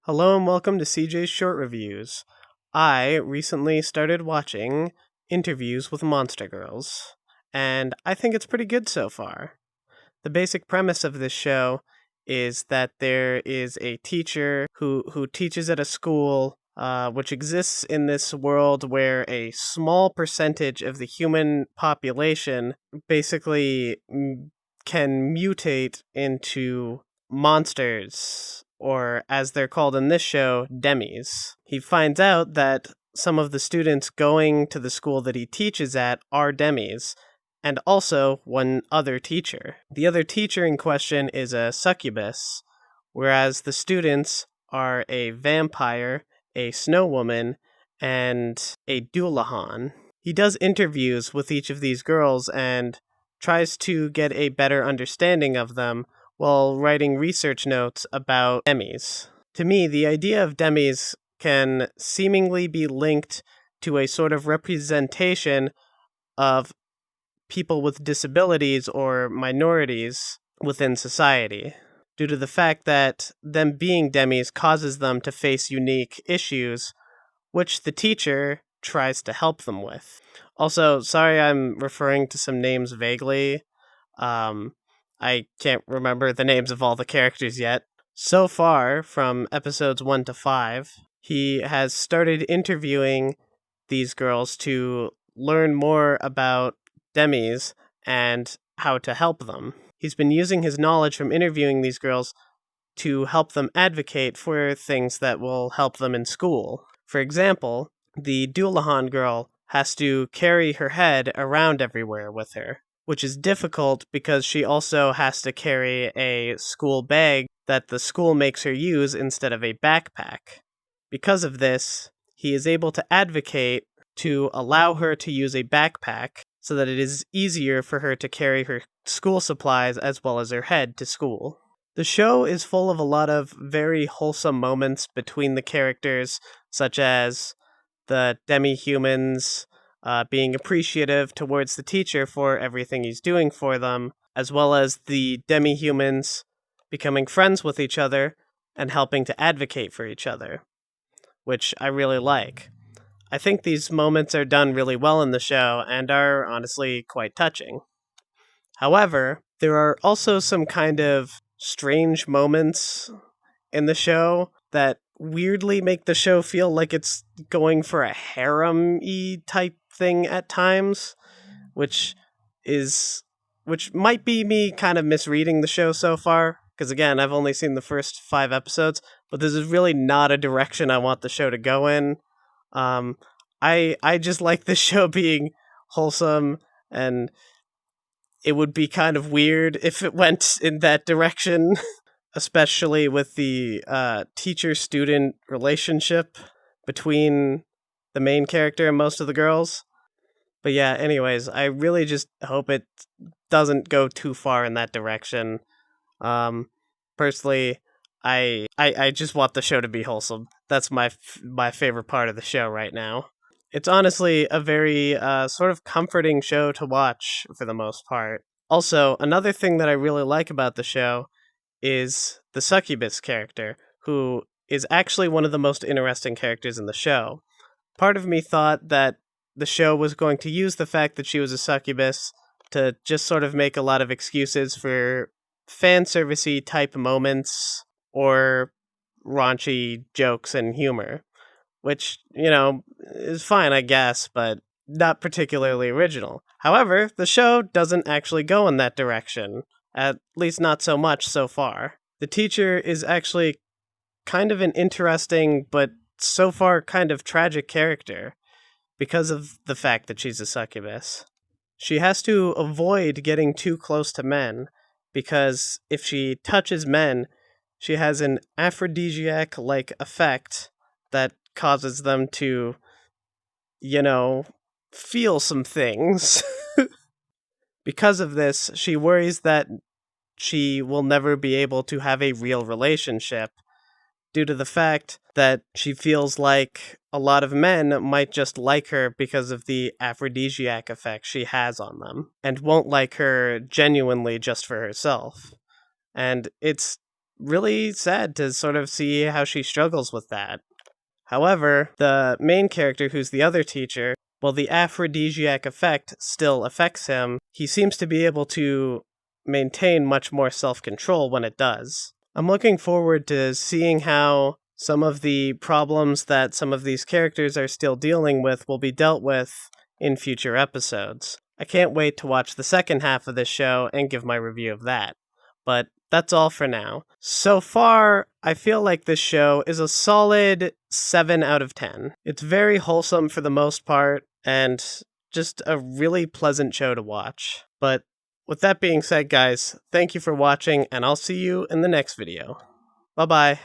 Hello and welcome to CJ's Short Reviews. I recently started watching Interviews with Monster Girls, and I think it's pretty good so far. The basic premise of this show is that there is a teacher who teaches at a school which exists in this world where a small percentage of the human population basically can mutate into monsters, or as they're called in this show, demis. He finds out that some of the students going to the school that he teaches at are demis, and also one other teacher. The other teacher in question is a succubus, whereas the students are a vampire, a snow woman, and a Doulahan. He does interviews with each of these girls and tries to get a better understanding of them while writing research notes about demis. To me, the idea of demis can seemingly be linked to a sort of representation of people with disabilities or minorities within society, due to the fact that them being demis causes them to face unique issues, which the teacher tries to help them with. Also, sorry I'm referring to some names vaguely. I can't remember the names of all the characters yet. So far, from episodes 1 to 5, he has started interviewing these girls to learn more about demis and how to help them. He's been using his knowledge from interviewing these girls to help them advocate for things that will help them in school. For example, the Doulahan girl has to carry her head around everywhere with her, which is difficult because she also has to carry a school bag that the school makes her use instead of a backpack. Because of this, he is able to advocate to allow her to use a backpack so that it is easier for her to carry her school supplies as well as her head to school. The show is full of a lot of very wholesome moments between the characters, such as the demi-humans being appreciative towards the teacher for everything he's doing for them, as well as the demi-humans becoming friends with each other and helping to advocate for each other, which I really like. I think these moments are done really well in the show and are honestly quite touching. However, there are also some kind of strange moments in the show that weirdly make the show feel like it's going for a harem-y type thing at times, which might be me kind of misreading the show so far, because again, I've only seen the first 5 episodes, but this is really not a direction I want the show to go in. I just like this show being wholesome, and it would be kind of weird if it went in that direction, especially with the teacher-student relationship between the main character and most of the girls. But yeah, anyways, I really just hope it doesn't go too far in that direction. Personally, I just want the show to be wholesome. That's my favorite part of the show right now. It's honestly a very sort of comforting show to watch for the most part. Also, another thing that I really like about the show is the succubus character, who is actually one of the most interesting characters in the show. Part of me thought that the show was going to use the fact that she was a succubus to just sort of make a lot of excuses for fan servicey type moments or raunchy jokes and humor, which, is fine, I guess, but not particularly original. However, the show doesn't actually go in that direction, at least not so much so far. The teacher is actually kind of an interesting, but so far kind of tragic character, because of the fact that she's a succubus. She has to avoid getting too close to men, because if she touches men, she has an aphrodisiac-like effect that causes them to, feel some things. Because of this, she worries that she will never be able to have a real relationship, due to the fact that she feels like a lot of men might just like her because of the aphrodisiac effect she has on them, and won't like her genuinely just for herself. And it's really sad to sort of see how she struggles with that. However, the main character, who's the other teacher, while the aphrodisiac effect still affects him, he seems to be able to maintain much more self-control when it does. I'm looking forward to seeing how some of the problems that some of these characters are still dealing with will be dealt with in future episodes. I can't wait to watch the second half of this show and give my review of that. But that's all for now. So far, I feel like this show is a solid 7 out of 10. It's very wholesome for the most part, and just a really pleasant show to watch. But with that being said, guys, thank you for watching, and I'll see you in the next video. Bye-bye.